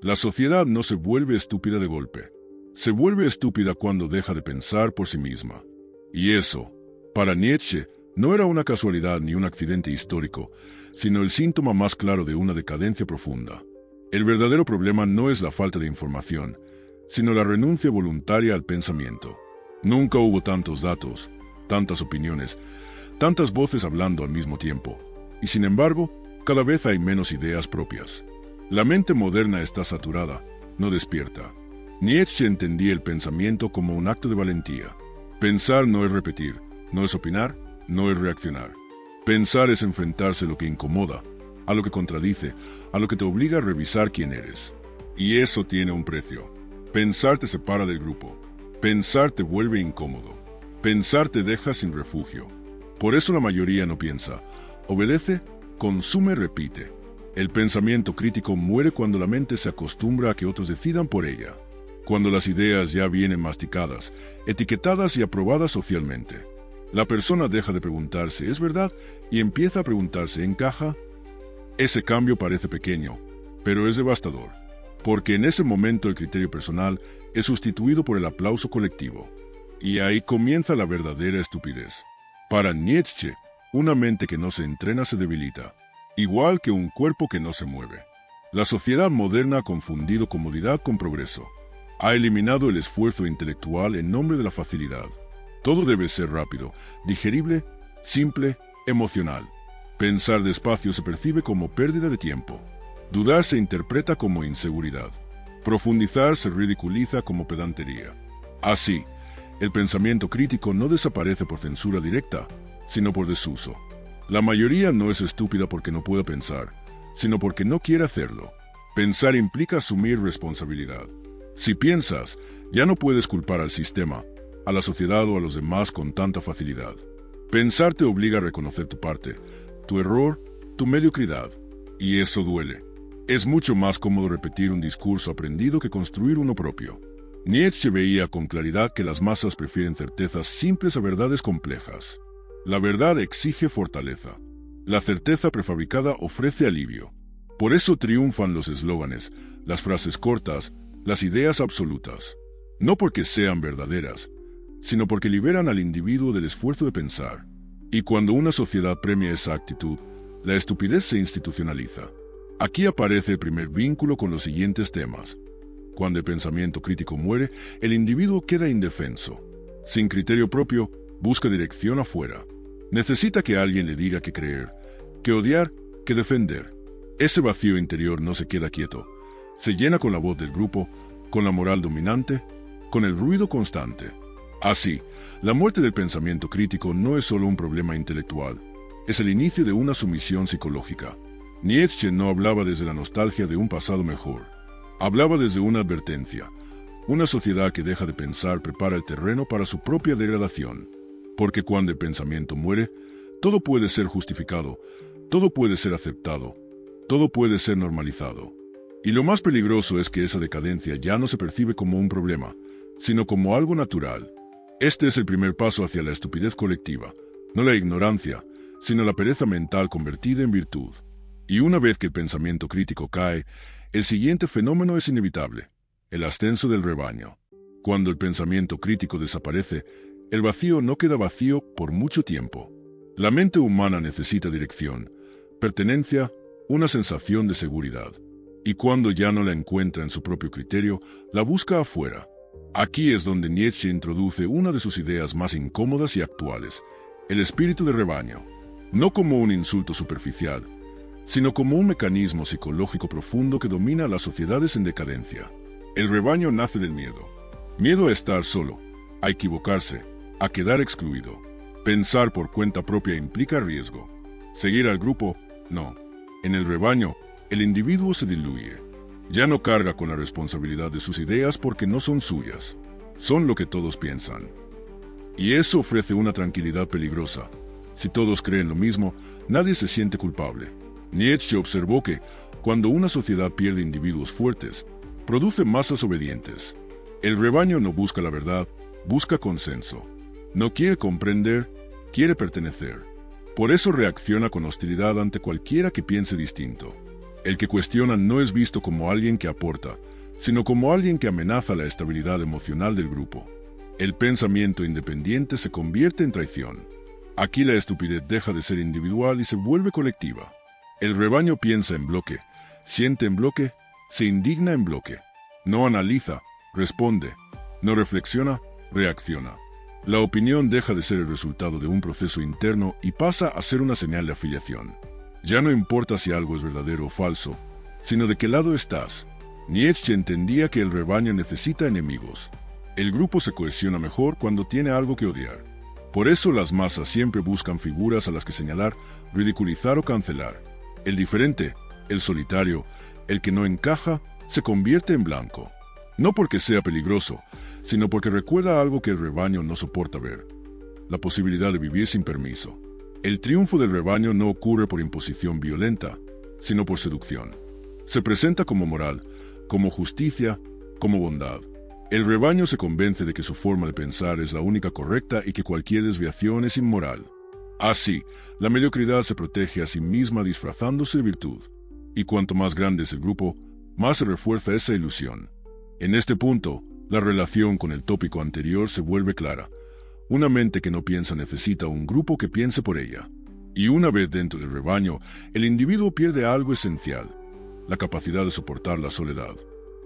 La sociedad no se vuelve estúpida de golpe. Se vuelve estúpida cuando deja de pensar por sí misma. Y eso, para Nietzsche, no era una casualidad ni un accidente histórico, sino el síntoma más claro de una decadencia profunda. El verdadero problema no es la falta de información, sino la renuncia voluntaria al pensamiento. Nunca hubo tantos datos, tantas opiniones, tantas voces hablando al mismo tiempo, y sin embargo, cada vez hay menos ideas propias. La mente moderna está saturada, no despierta. Nietzsche entendía el pensamiento como un acto de valentía. Pensar no es repetir, no es opinar, no es reaccionar. Pensar es enfrentarse a lo que incomoda, a lo que contradice, a lo que te obliga a revisar quién eres. Y eso tiene un precio. Pensar te separa del grupo. Pensar te vuelve incómodo. Pensar te deja sin refugio. Por eso la mayoría no piensa. Obedece, consume, repite. El pensamiento crítico muere cuando la mente se acostumbra a que otros decidan por ella. Cuando las ideas ya vienen masticadas, etiquetadas y aprobadas socialmente. La persona deja de preguntarse, ¿es verdad? Y empieza a preguntarse, ¿encaja? Ese cambio parece pequeño, pero es devastador, porque en ese momento el criterio personal es sustituido por el aplauso colectivo. Y ahí comienza la verdadera estupidez. Para Nietzsche, una mente que no se entrena se debilita, igual que un cuerpo que no se mueve. La sociedad moderna ha confundido comodidad con progreso. Ha eliminado el esfuerzo intelectual en nombre de la facilidad. Todo debe ser rápido, digerible, simple, emocional. Pensar despacio se percibe como pérdida de tiempo. Dudar se interpreta como inseguridad. Profundizar se ridiculiza como pedantería. Así, el pensamiento crítico no desaparece por censura directa, sino por desuso. La mayoría no es estúpida porque no pueda pensar, sino porque no quiere hacerlo. Pensar implica asumir responsabilidad. Si piensas, ya no puedes culpar al sistema, a la sociedad o a los demás con tanta facilidad. Pensar te obliga a reconocer tu parte, tu error, tu mediocridad. Y eso duele. Es mucho más cómodo repetir un discurso aprendido que construir uno propio. Nietzsche veía con claridad que las masas prefieren certezas simples a verdades complejas. La verdad exige fortaleza. La certeza prefabricada ofrece alivio. Por eso triunfan los eslóganes, las frases cortas, las ideas absolutas. No porque sean verdaderas, sino porque liberan al individuo del esfuerzo de pensar. Y cuando una sociedad premia esa actitud, la estupidez se institucionaliza. Aquí aparece el primer vínculo con los siguientes temas. Cuando el pensamiento crítico muere, el individuo queda indefenso. Sin criterio propio, busca dirección afuera. Necesita que alguien le diga qué creer, qué odiar, qué defender. Ese vacío interior no se queda quieto. Se llena con la voz del grupo, con la moral dominante, con el ruido constante. Así, la muerte del pensamiento crítico no es solo un problema intelectual, es el inicio de una sumisión psicológica. Nietzsche no hablaba desde la nostalgia de un pasado mejor. Hablaba desde una advertencia. Una sociedad que deja de pensar prepara el terreno para su propia degradación. Porque cuando el pensamiento muere, todo puede ser justificado, todo puede ser aceptado, todo puede ser normalizado. Y lo más peligroso es que esa decadencia ya no se percibe como un problema, sino como algo natural. Este es el primer paso hacia la estupidez colectiva, no la ignorancia, sino la pereza mental convertida en virtud. Y una vez que el pensamiento crítico cae, el siguiente fenómeno es inevitable, el ascenso del rebaño. Cuando el pensamiento crítico desaparece, el vacío no queda vacío por mucho tiempo. La mente humana necesita dirección, pertenencia, una sensación de seguridad. Y cuando ya no la encuentra en su propio criterio, la busca afuera. Aquí es donde Nietzsche introduce una de sus ideas más incómodas y actuales, el espíritu de rebaño. No como un insulto superficial, sino como un mecanismo psicológico profundo que domina a las sociedades en decadencia. El rebaño nace del miedo. Miedo a estar solo, a equivocarse, a quedar excluido. Pensar por cuenta propia implica riesgo. Seguir al grupo, no. En el rebaño, el individuo se diluye. Ya no carga con la responsabilidad de sus ideas porque no son suyas. Son lo que todos piensan. Y eso ofrece una tranquilidad peligrosa. Si todos creen lo mismo, nadie se siente culpable. Nietzsche observó que, cuando una sociedad pierde individuos fuertes, produce masas obedientes. El rebaño no busca la verdad, busca consenso. No quiere comprender, quiere pertenecer. Por eso reacciona con hostilidad ante cualquiera que piense distinto. El que cuestiona no es visto como alguien que aporta, sino como alguien que amenaza la estabilidad emocional del grupo. El pensamiento independiente se convierte en traición. Aquí la estupidez deja de ser individual y se vuelve colectiva. El rebaño piensa en bloque, siente en bloque, se indigna en bloque. No analiza, responde. No reflexiona, reacciona. La opinión deja de ser el resultado de un proceso interno y pasa a ser una señal de afiliación. Ya no importa si algo es verdadero o falso, sino de qué lado estás. Nietzsche entendía que el rebaño necesita enemigos. El grupo se cohesiona mejor cuando tiene algo que odiar. Por eso las masas siempre buscan figuras a las que señalar, ridiculizar o cancelar. El diferente, el solitario, el que no encaja, se convierte en blanco. No porque sea peligroso, sino porque recuerda algo que el rebaño no soporta ver: la posibilidad de vivir sin permiso. El triunfo del rebaño no ocurre por imposición violenta, sino por seducción. Se presenta como moral, como justicia, como bondad. El rebaño se convence de que su forma de pensar es la única correcta y que cualquier desviación es inmoral. Así, la mediocridad se protege a sí misma disfrazándose de virtud. Y cuanto más grande es el grupo, más se refuerza esa ilusión. En este punto, la relación con el tópico anterior se vuelve clara. Una mente que no piensa necesita un grupo que piense por ella. Y una vez dentro del rebaño, el individuo pierde algo esencial: la capacidad de soportar la soledad.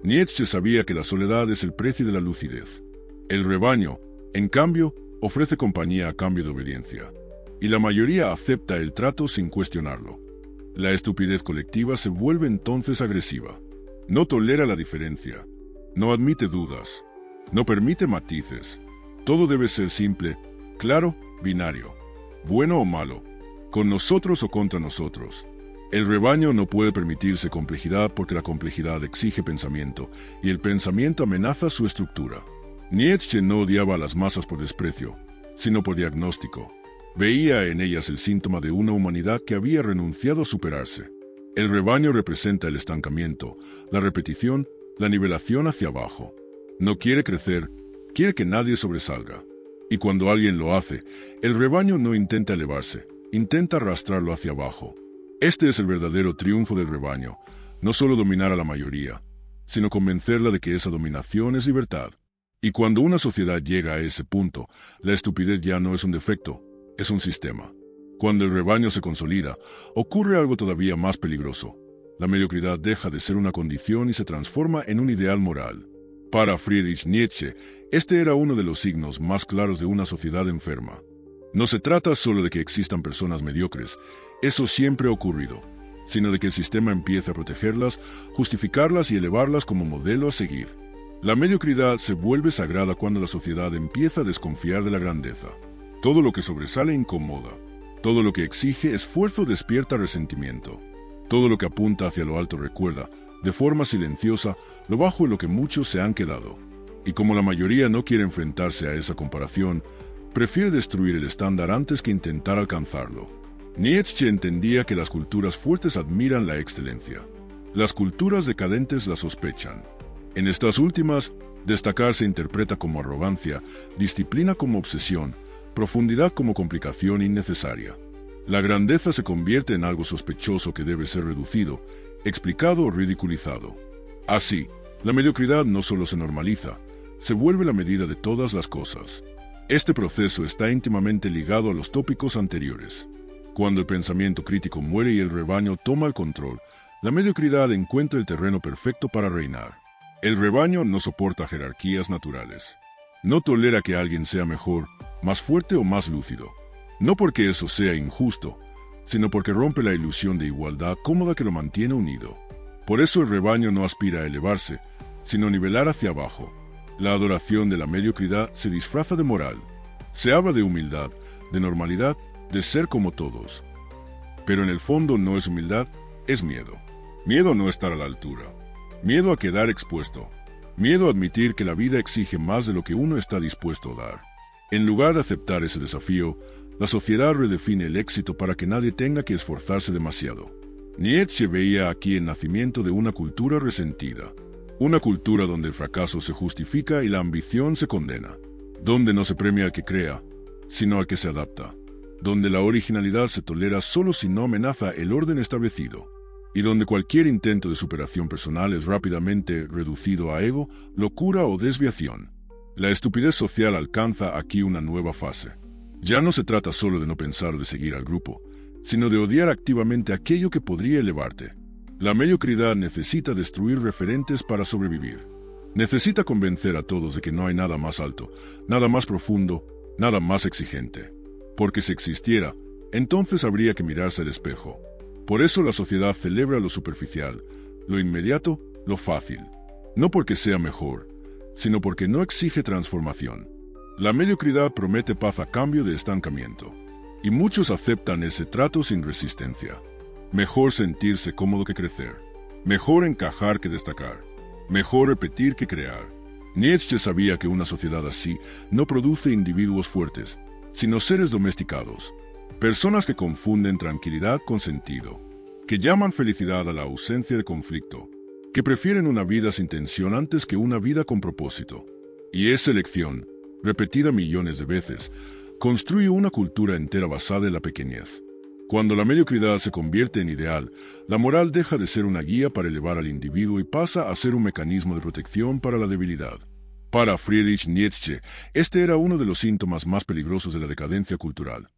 Nietzsche sabía que la soledad es el precio de la lucidez. El rebaño, en cambio, ofrece compañía a cambio de obediencia. Y la mayoría acepta el trato sin cuestionarlo. La estupidez colectiva se vuelve entonces agresiva. No tolera la diferencia. No admite dudas. No permite matices. Todo debe ser simple, claro, binario. Bueno o malo. Con nosotros o contra nosotros. El rebaño no puede permitirse complejidad porque la complejidad exige pensamiento, y el pensamiento amenaza su estructura. Nietzsche no odiaba a las masas por desprecio, sino por diagnóstico. Veía en ellas el síntoma de una humanidad que había renunciado a superarse. El rebaño representa el estancamiento, la repetición, la nivelación hacia abajo. No quiere crecer, quiere que nadie sobresalga. Y cuando alguien lo hace, el rebaño no intenta elevarse, intenta arrastrarlo hacia abajo. Este es el verdadero triunfo del rebaño: no solo dominar a la mayoría, sino convencerla de que esa dominación es libertad. Y cuando una sociedad llega a ese punto, la estupidez ya no es un defecto, es un sistema. Cuando el rebaño se consolida, ocurre algo todavía más peligroso. La mediocridad deja de ser una condición y se transforma en un ideal moral. Para Friedrich Nietzsche, este era uno de los signos más claros de una sociedad enferma. No se trata solo de que existan personas mediocres, eso siempre ha ocurrido, sino de que el sistema empiece a protegerlas, justificarlas y elevarlas como modelo a seguir. La mediocridad se vuelve sagrada cuando la sociedad empieza a desconfiar de la grandeza. Todo lo que sobresale incomoda. Todo lo que exige esfuerzo despierta resentimiento. Todo lo que apunta hacia lo alto recuerda, de forma silenciosa, lo bajo en lo que muchos se han quedado. Y como la mayoría no quiere enfrentarse a esa comparación, prefiere destruir el estándar antes que intentar alcanzarlo. Nietzsche entendía que las culturas fuertes admiran la excelencia. Las culturas decadentes la sospechan. En estas últimas, destacar se interpreta como arrogancia, disciplina como obsesión, profundidad como complicación innecesaria. La grandeza se convierte en algo sospechoso que debe ser reducido, explicado o ridiculizado. Así, la mediocridad no solo se normaliza, se vuelve la medida de todas las cosas. Este proceso está íntimamente ligado a los tópicos anteriores. Cuando el pensamiento crítico muere y el rebaño toma el control, la mediocridad encuentra el terreno perfecto para reinar. El rebaño no soporta jerarquías naturales. No tolera que alguien sea mejor, más fuerte o más lúcido. No porque eso sea injusto, sino porque rompe la ilusión de igualdad cómoda que lo mantiene unido. Por eso el rebaño no aspira a elevarse, sino a nivelar hacia abajo. La adoración de la mediocridad se disfraza de moral. Se habla de humildad, de normalidad, de ser como todos. Pero en el fondo no es humildad, es miedo. Miedo a no estar a la altura. Miedo a quedar expuesto. Miedo a admitir que la vida exige más de lo que uno está dispuesto a dar. En lugar de aceptar ese desafío, la sociedad redefine el éxito para que nadie tenga que esforzarse demasiado. Nietzsche veía aquí el nacimiento de una cultura resentida. Una cultura donde el fracaso se justifica y la ambición se condena. Donde no se premia al que crea, sino al que se adapta. Donde la originalidad se tolera solo si no amenaza el orden establecido. y donde cualquier intento de superación personal es rápidamente reducido a ego, locura o desviación. La estupidez social alcanza aquí una nueva fase. Ya no se trata solo de no pensar o de seguir al grupo, sino de odiar activamente aquello que podría elevarte. La mediocridad necesita destruir referentes para sobrevivir. Necesita convencer a todos de que no hay nada más alto, nada más profundo, nada más exigente. Porque si existiera, entonces habría que mirarse al espejo. Por eso la sociedad celebra lo superficial, lo inmediato, lo fácil. No porque sea mejor, sino porque no exige transformación. La mediocridad promete paz a cambio de estancamiento. Y muchos aceptan ese trato sin resistencia. Mejor sentirse cómodo que crecer. Mejor encajar que destacar. Mejor repetir que crear. Nietzsche sabía que una sociedad así no produce individuos fuertes, sino seres domesticados. Personas que confunden tranquilidad con sentido, que llaman felicidad a la ausencia de conflicto, que prefieren una vida sin tensión antes que una vida con propósito. Y esa elección, repetida millones de veces, construye una cultura entera basada en la pequeñez. Cuando la mediocridad se convierte en ideal, la moral deja de ser una guía para elevar al individuo y pasa a ser un mecanismo de protección para la debilidad. Para Friedrich Nietzsche, este era uno de los síntomas más peligrosos de la decadencia cultural.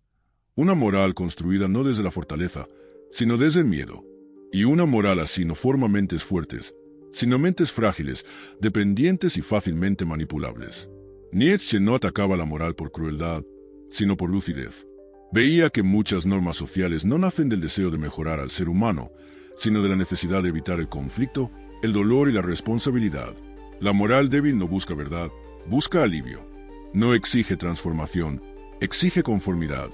Una moral construida no desde la fortaleza, sino desde el miedo. Y una moral así no forma mentes fuertes, sino mentes frágiles, dependientes y fácilmente manipulables. Nietzsche no atacaba la moral por crueldad, sino por lucidez. Veía que muchas normas sociales no nacen del deseo de mejorar al ser humano, sino de la necesidad de evitar el conflicto, el dolor y la responsabilidad. La moral débil no busca verdad, busca alivio. No exige transformación, exige conformidad.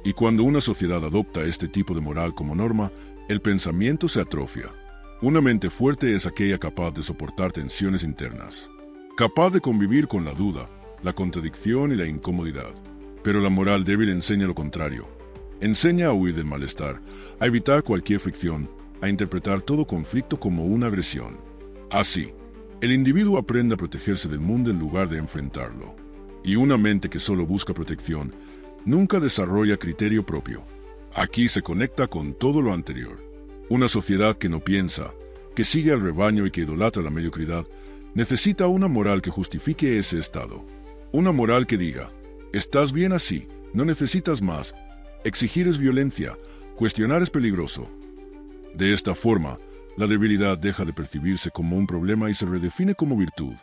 Y cuando una sociedad adopta este tipo de moral como norma, el pensamiento se atrofia. Una mente fuerte es aquella capaz de soportar tensiones internas, capaz de convivir con la duda, la contradicción y la incomodidad. Pero la moral débil enseña lo contrario. Enseña a huir del malestar, a evitar cualquier fricción, a interpretar todo conflicto como una agresión. Así, el individuo aprende a protegerse del mundo en lugar de enfrentarlo. Y una mente que solo busca protección nunca desarrolla criterio propio. Aquí se conecta con todo lo anterior. Una sociedad que no piensa, que sigue al rebaño y que idolatra la mediocridad, necesita una moral que justifique ese estado. Una moral que diga: estás bien así, no necesitas más. Exigir es violencia, cuestionar es peligroso. De esta forma, la debilidad deja de percibirse como un problema y se redefine como virtud.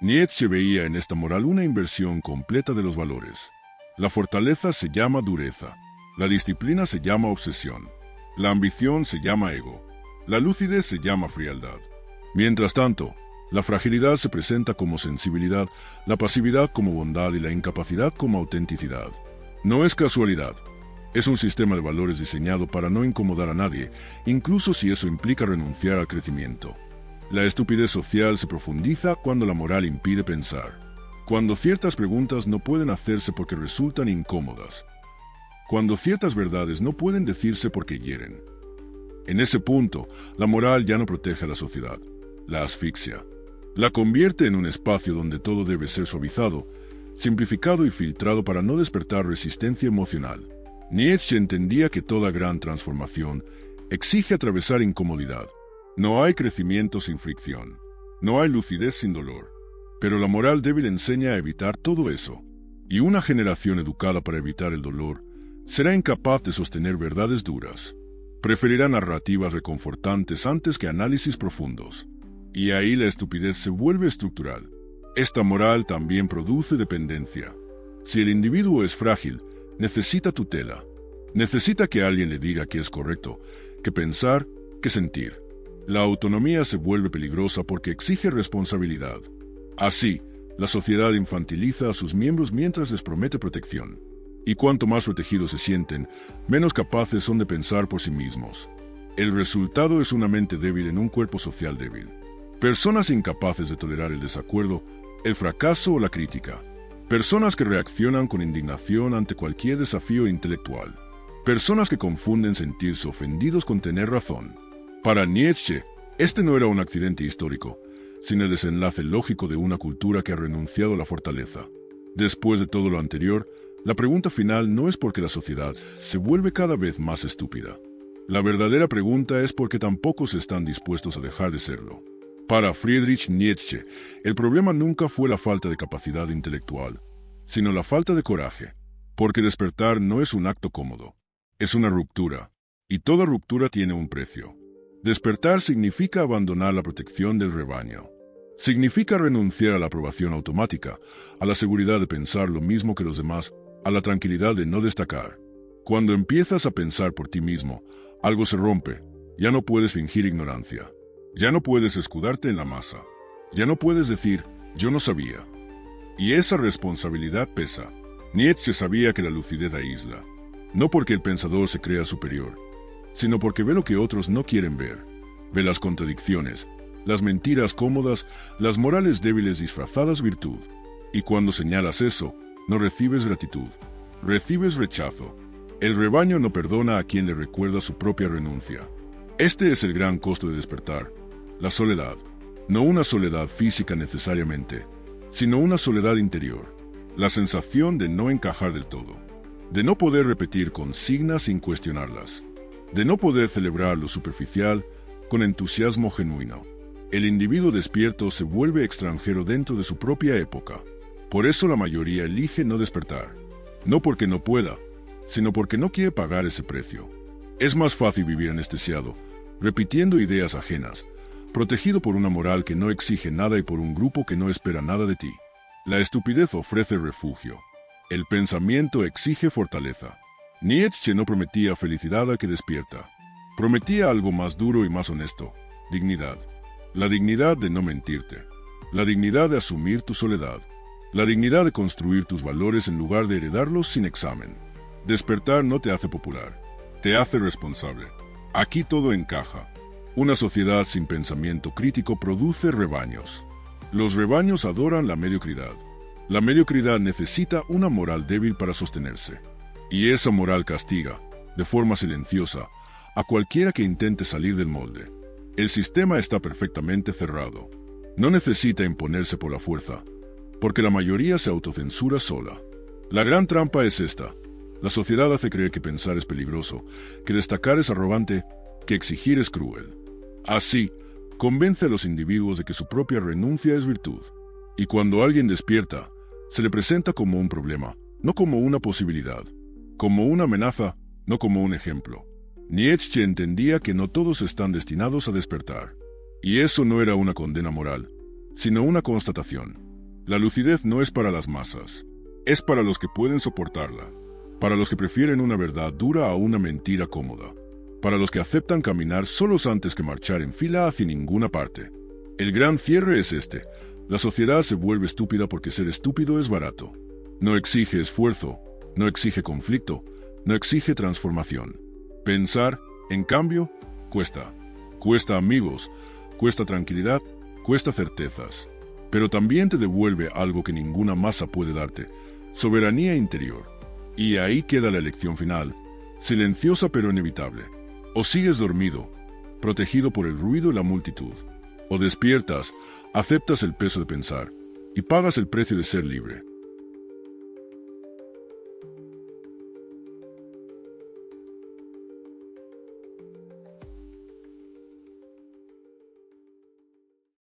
Nietzsche veía en esta moral una inversión completa de los valores. La fortaleza se llama dureza, la disciplina se llama obsesión, la ambición se llama ego, la lucidez se llama frialdad. Mientras tanto, la fragilidad se presenta como sensibilidad, la pasividad como bondad y la incapacidad como autenticidad. No es casualidad. Es un sistema de valores diseñado para no incomodar a nadie, incluso si eso implica renunciar al crecimiento. La estupidez social se profundiza cuando la moral impide pensar. Cuando ciertas preguntas no pueden hacerse porque resultan incómodas. Cuando ciertas verdades no pueden decirse porque hieren. En ese punto, la moral ya no protege a la sociedad, la asfixia. La convierte en un espacio donde todo debe ser suavizado, simplificado y filtrado para no despertar resistencia emocional. Nietzsche entendía que toda gran transformación exige atravesar incomodidad. No hay crecimiento sin fricción. No hay lucidez sin dolor. Pero la moral débil enseña a evitar todo eso. Y una generación educada para evitar el dolor será incapaz de sostener verdades duras. Preferirá narrativas reconfortantes antes que análisis profundos. Y ahí la estupidez se vuelve estructural. Esta moral también produce dependencia. Si el individuo es frágil, necesita tutela. Necesita que alguien le diga que es correcto, que pensar, que sentir. La autonomía se vuelve peligrosa porque exige responsabilidad. Así, la sociedad infantiliza a sus miembros mientras les promete protección. Y cuanto más protegidos se sienten, menos capaces son de pensar por sí mismos. El resultado es una mente débil en un cuerpo social débil. Personas incapaces de tolerar el desacuerdo, el fracaso o la crítica. Personas que reaccionan con indignación ante cualquier desafío intelectual. Personas que confunden sentirse ofendidos con tener razón. Para Nietzsche, este no era un accidente histórico, sino el desenlace lógico de una cultura que ha renunciado a la fortaleza. Después de todo lo anterior, la pregunta final no es por qué la sociedad se vuelve cada vez más estúpida. La verdadera pregunta es por qué tan pocos están dispuestos a dejar de serlo. Para Friedrich Nietzsche, el problema nunca fue la falta de capacidad intelectual, sino la falta de coraje, porque despertar no es un acto cómodo, es una ruptura, y toda ruptura tiene un precio. Despertar significa abandonar la protección del rebaño. Significa renunciar a la aprobación automática, a la seguridad de pensar lo mismo que los demás, a la tranquilidad de no destacar. Cuando empiezas a pensar por ti mismo, algo se rompe. Ya no puedes fingir ignorancia. Ya no puedes escudarte en la masa. Ya no puedes decir, yo no sabía. Y esa responsabilidad pesa. Nietzsche sabía que la lucidez aísla, no porque el pensador se crea superior, sino porque ve lo que otros no quieren ver. Ve las contradicciones, las mentiras cómodas, las morales débiles disfrazadas virtud. Y cuando señalas eso, no recibes gratitud, recibes rechazo. El rebaño no perdona a quien le recuerda su propia renuncia. Este es el gran costo de despertar, la soledad. No una soledad física necesariamente, sino una soledad interior. La sensación de no encajar del todo, de no poder repetir consignas sin cuestionarlas, de no poder celebrar lo superficial con entusiasmo genuino. El individuo despierto se vuelve extranjero dentro de su propia época. Por eso la mayoría elige no despertar. No porque no pueda, sino porque no quiere pagar ese precio. Es más fácil vivir anestesiado, repitiendo ideas ajenas, protegido por una moral que no exige nada y por un grupo que no espera nada de ti. La estupidez ofrece refugio. El pensamiento exige fortaleza. Nietzsche no prometía felicidad al que despierta. Prometía algo más duro y más honesto: dignidad. La dignidad de no mentirte. La dignidad de asumir tu soledad. La dignidad de construir tus valores en lugar de heredarlos sin examen. Despertar no te hace popular, te hace responsable. Aquí todo encaja. Una sociedad sin pensamiento crítico produce rebaños. Los rebaños adoran la mediocridad. La mediocridad necesita una moral débil para sostenerse. Y esa moral castiga, de forma silenciosa, a cualquiera que intente salir del molde. El sistema está perfectamente cerrado. No necesita imponerse por la fuerza, porque la mayoría se autocensura sola. La gran trampa es esta. La sociedad hace creer que pensar es peligroso, que destacar es arrogante, que exigir es cruel. Así, convence a los individuos de que su propia renuncia es virtud. Y cuando alguien despierta, se le presenta como un problema, no como una posibilidad, como una amenaza, no como un ejemplo. Nietzsche entendía que no todos están destinados a despertar. Y eso no era una condena moral, sino una constatación. La lucidez no es para las masas, es para los que pueden soportarla, para los que prefieren una verdad dura a una mentira cómoda, para los que aceptan caminar solos antes que marchar en fila hacia ninguna parte. El gran cierre es este: la sociedad se vuelve estúpida porque ser estúpido es barato. No exige esfuerzo, no exige conflicto, no exige transformación. Pensar, en cambio, cuesta. Cuesta amigos, cuesta tranquilidad, cuesta certezas. Pero también te devuelve algo que ninguna masa puede darte: soberanía interior. Y ahí queda la elección final, silenciosa pero inevitable. O sigues dormido, protegido por el ruido y la multitud, o despiertas, aceptas el peso de pensar, y pagas el precio de ser libre.